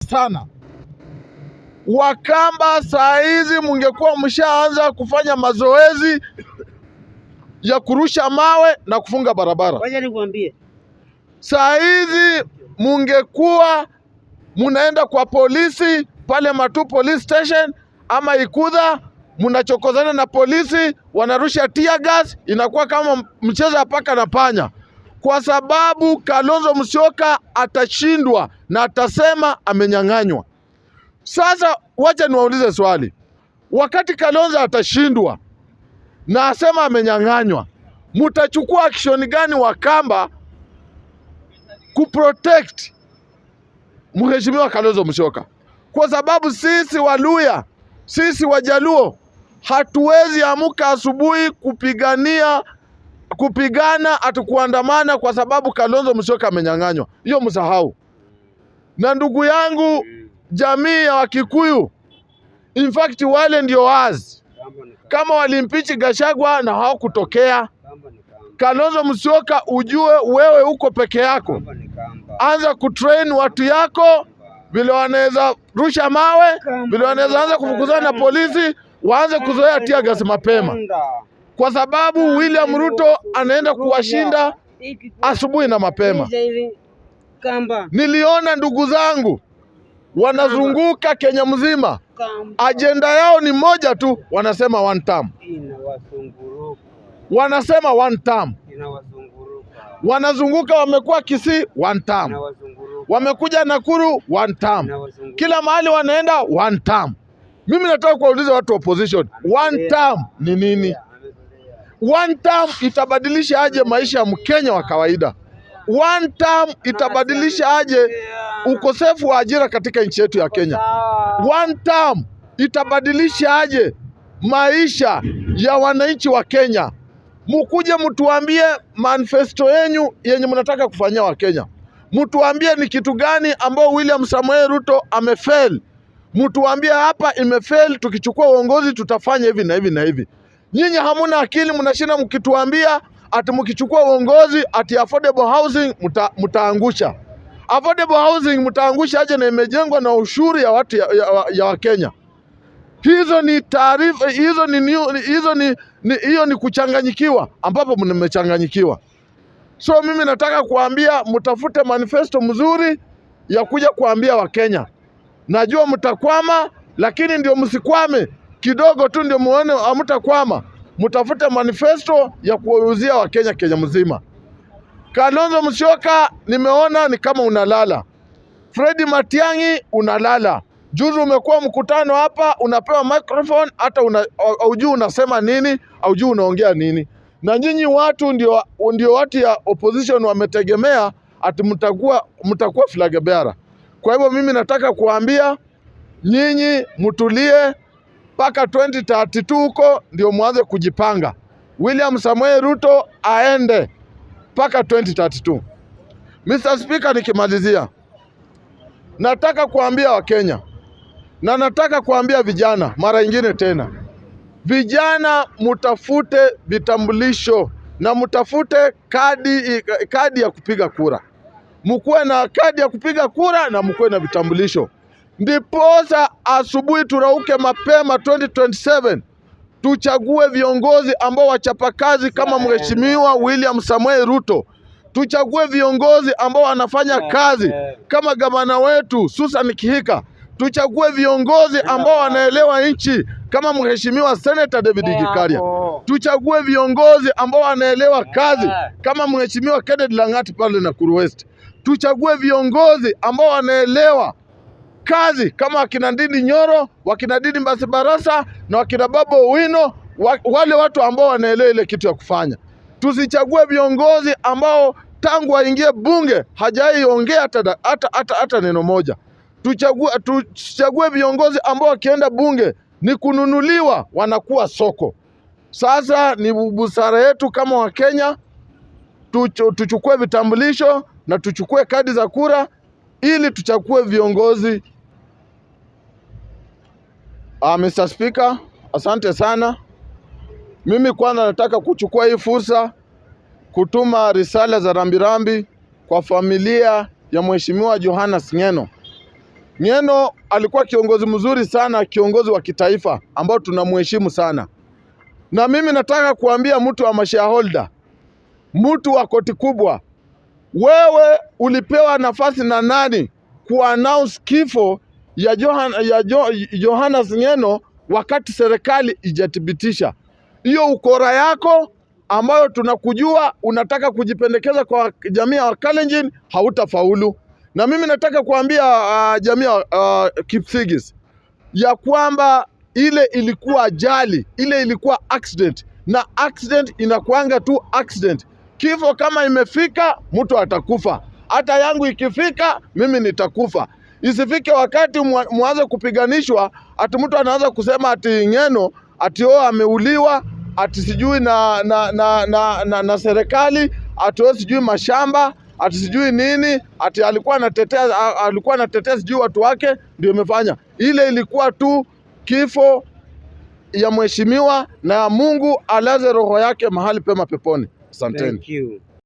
sana. Wakamba saa hizi mungekuwa mshaanza kufanya mazoezi ya kurusha mawe na kufunga barabara. Wacha nikwambie. Saa hizi mungekuwa munaenda kwa polisi pale Matu police station ama Ikudha, munachokozana na polisi, wanarusha tear gas, inakuwa kama mchezo wa paka na panya. Kwa sababu Kalonzo Musyoka atashindwa na atasema amenyang'anywa. Sasa wacha niwaulize swali. Wakati Kalonzo atashindwa na asema amenyang'anywa, mutachukua action gani Wakamba kuprotect Mheshimiwa Kalonzo Musyoka? Kwa sababu sisi Waluya, sisi Wajaluo hatuwezi amuka asubuhi kupigana atukuandamana kwa sababu Kalonzo Musyoka amenyang'anywa. Hiyo msahau. Na ndugu yangu, jamii ya Wakikuyu, in fact wale ndio wazi kama walimpichi Gachagua na hawakutokea. Kalonzo Musyoka, ujue wewe uko peke yako. Anza kutrain watu yako vile wanaweza rusha mawe, vile wanaweza anza kufukuzana na polisi, waanze kuzoea tear gas mapema. Kwa sababu William Ruto anaenda kuwashinda asubuhi na mapema. Niliona ndugu zangu wanazunguka Kenya mzima. Agenda yao ni moja tu, wanasema one term. Wanasema one term. Wanazunguka, wamekuwa Kisii one term. Wamekuja Nakuru one term. Kila mahali wanaenda one term. Mimi nataka kuwauliza watu opposition, one term ni nini? One term itabadilisha aje maisha ya Mkenya wa kawaida? One term itabadilisha aje ukosefu wa ajira katika nchi yetu ya Kenya? One term itabadilisha aje maisha ya wananchi wa Kenya? Mukuje mtuambie manifesto yenu yenye mnataka kufanyia wa Kenya. Mtuambie ni kitu gani ambao William Samoei Ruto amefail. Mtuambie hapa imefail, tukichukua uongozi tutafanya hivi na hivi na hivi. Nyinyi hamuna akili, mnashinda mkituambia ati mkichukua uongozi ati affordable housing mtaangusha. Affordable housing mtaangusha aje na imejengwa na ushuru ya watu ya Wakenya? Hizo ni taarifa, hiyo ni kuchanganyikiwa ambapo mmechanganyikiwa. So mimi nataka kuambia mtafute manifesto mzuri ya kuja kuambia Wakenya. Najua mtakwama, lakini ndio msikwame kidogo tu ndio muone hamtakwama. Mtafute manifesto ya kuwauzia Wakenya Kenya mzima. Kalonzo Musyoka, nimeona ni kama unalala. Fred Matiang'i unalala. Juzi umekuwa mkutano hapa, unapewa microphone, hata haujui unasema nini, haujui unaongea nini. Na nyinyi watu ndio watu ya opposition wametegemea ati mtakuwa flag bearer. Kwa hivyo mimi nataka kuambia nyinyi mtulie mpaka 2032 huko ndio mwanze kujipanga. William Samoei Ruto aende mpaka 2032. Mr. Speaker, nikimalizia, nataka kuambia Wakenya na nataka kuambia vijana mara nyingine tena. Vijana mutafute vitambulisho na mutafute kadi ya kupiga kura. Mkuwe na kadi ya kupiga kura na mkuwe na vitambulisho. Ndiposa asubuhi turauke mapema 2027 tuchague viongozi ambao wachapakazi kama Mheshimiwa William Samoei Ruto. Tuchague viongozi ambao wanafanya kazi kama gavana wetu Susan Kihika. Tuchague viongozi ambao wanaelewa nchi kama Mheshimiwa Senator David Gikaria. Tuchague viongozi ambao wanaelewa kazi kama Mheshimiwa Kennedy Lang'ati pale Nakuru West. Tuchague viongozi ambao wanaelewa kazi kama wakina Ndindi Nyoro, wakina Ndindi Mbasi Barasa na wakina Babu Owino, wale watu ambao wanaelewa ile kitu ya kufanya. Tusichague viongozi ambao tangu waingie bunge hajaiongea hata neno moja. Tuchague viongozi ambao wakienda bunge ni kununuliwa, wanakuwa soko. Sasa ni busara yetu kama Wakenya tuchukue vitambulisho na tuchukue kadi za kura ili tuchague viongozi. Mr. Speaker, asante sana. Mimi kwanza nataka kuchukua hii fursa kutuma risala za rambirambi kwa familia ya Mheshimiwa Johana Ng'eno. Ng'eno alikuwa kiongozi mzuri sana, kiongozi wa kitaifa ambao tunamheshimu sana. Na mimi nataka kuambia mtu wa mashareholder, mtu wa koti kubwa, wewe ulipewa nafasi na nani kuannounce kifo ya Johannes Ng'eno wakati serikali ijathibitisha? Hiyo ukora yako ambayo tunakujua unataka kujipendekeza kwa jamii ya Wakalenjin, hautafaulu. Na mimi nataka kuambia jamii ya Kipsigis ya kwamba ile ilikuwa ajali, ile ilikuwa accident, na accident inakuanga tu accident. Kifo kama imefika, mtu atakufa. Hata yangu ikifika, mimi nitakufa. Isifike wakati muanze kupiganishwa, ati mtu anaanza kusema ati Ng'eno ati ameuliwa, ati sijui na serikali, ati sijui mashamba, ati sijui nini, ati alikuwa anatetea sijui watu wake ndio imefanya. Ile ilikuwa tu kifo ya mheshimiwa, na Mungu alaze roho yake mahali pema peponi. Asanteni. Thank you.